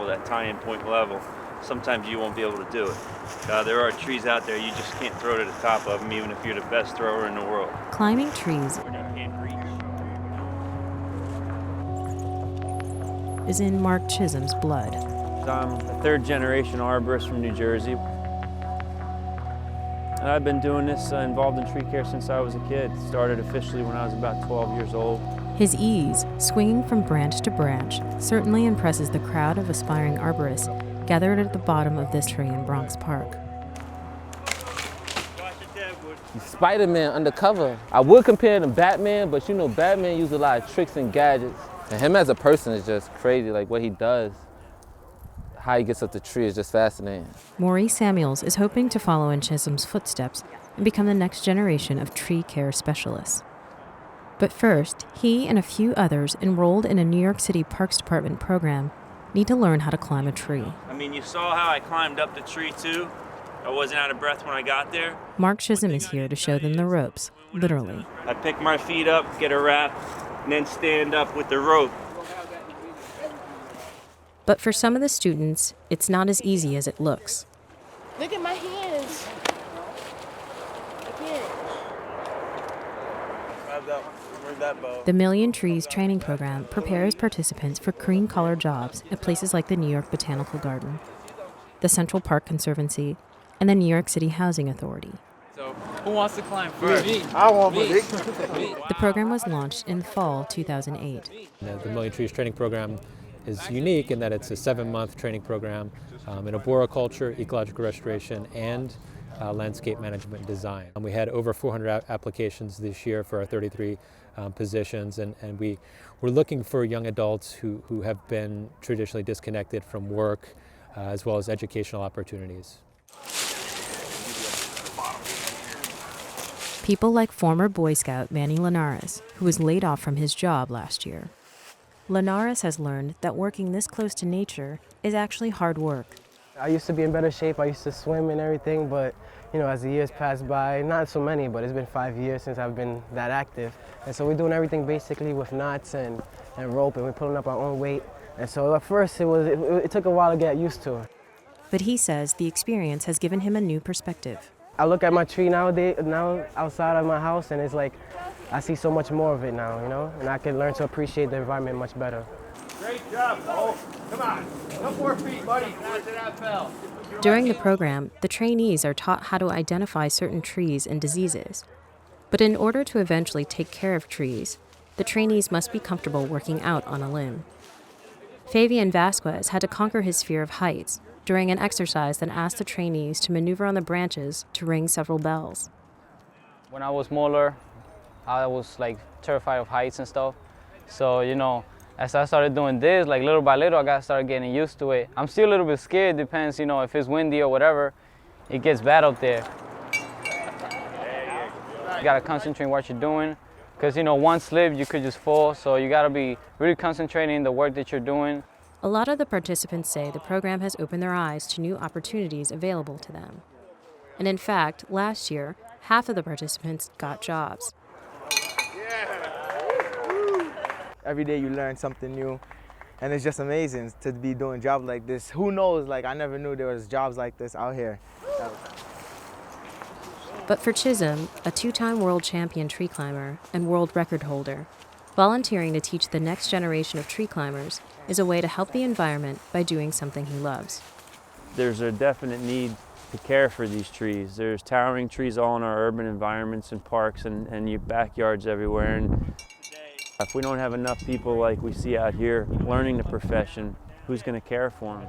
that tie-in point level, sometimes you won't be able to do it. There are trees out there you just can't throw to the top of them, even if you're the best thrower in the world. Climbing trees is in Mark Chisholm's blood. I'm a third-generation arborist from New Jersey. And I've been doing this involved in tree care since I was a kid. Started officially when I was about 12 years old. His ease, swinging from branch to branch, certainly impresses the crowd of aspiring arborists gathered at the bottom of this tree in Bronx Park. Spider-Man undercover. I would compare him to Batman, but you know Batman used a lot of tricks and gadgets. And him as a person is just crazy, like what he does. How he gets up the tree is just fascinating. Maurice Samuels is hoping to follow in Chisholm's footsteps and become the next generation of tree care specialists. But first, he and a few others enrolled in a New York City Parks Department program need to learn how to climb a tree. I mean, you saw how I climbed up the tree too. I wasn't out of breath when I got there. Mark Chisholm is here to show them the ropes, literally. I pick my feet up, get a wrap, and then stand up with the rope. But for some of the students, it's not as easy as it looks. Look at my hands. The Million Trees training program prepares participants for green-collar jobs at places like the New York Botanical Garden, the Central Park Conservancy, and the New York City Housing Authority. So, who wants to climb first? Me. I want me. The program was launched in fall 2008. The Million Trees training program is unique in that it's a 7-month training program in arboriculture, ecological restoration, and landscape management design. We had over 400 applications this year for our 33 positions, and we're looking for young adults who have been traditionally disconnected from work as well as educational opportunities. People like former Boy Scout Manny Linares, who was laid off from his job last year. Linares has learned that working this close to nature is actually hard work. I used to be in better shape. I used to swim and everything, but you know, as the years pass by, not so many, but it's been 5 years since I've been that active. And so we're doing everything basically with knots and rope, and we're pulling up our own weight. And so at first it took a while to get used to. But he says the experience has given him a new perspective. I look at my tree now outside of my house, and it's like I see so much more of it now, you know, and I can learn to appreciate the environment much better. Great job, Cole. Come on, no 4 feet, buddy. That fell. During the program, the trainees are taught how to identify certain trees and diseases. But in order to eventually take care of trees, the trainees must be comfortable working out on a limb. Fabian Vasquez had to conquer his fear of heights during an exercise that asked the trainees to maneuver on the branches to ring several bells. When I was smaller, I was like terrified of heights and stuff. So, you know, as I started doing this, like little by little, I started getting used to it. I'm still a little bit scared, depends, you know, if it's windy or whatever, it gets bad up there. You gotta concentrate on what you're doing, because, you know, one slip, you could just fall, so you gotta be really concentrating in the work that you're doing. A lot of the participants say the program has opened their eyes to new opportunities available to them. And in fact, last year, half of the participants got jobs. Every day you learn something new, and it's just amazing to be doing jobs like this. Who knows, like I never knew there was jobs like this out here. But for Chisholm, a 2-time world champion tree climber and world record holder, volunteering to teach the next generation of tree climbers is a way to help the environment by doing something he loves. There's a definite need to care for these trees. There's towering trees all in our urban environments and parks and your backyards everywhere. And if we don't have enough people like we see out here learning the profession, who's going to care for them?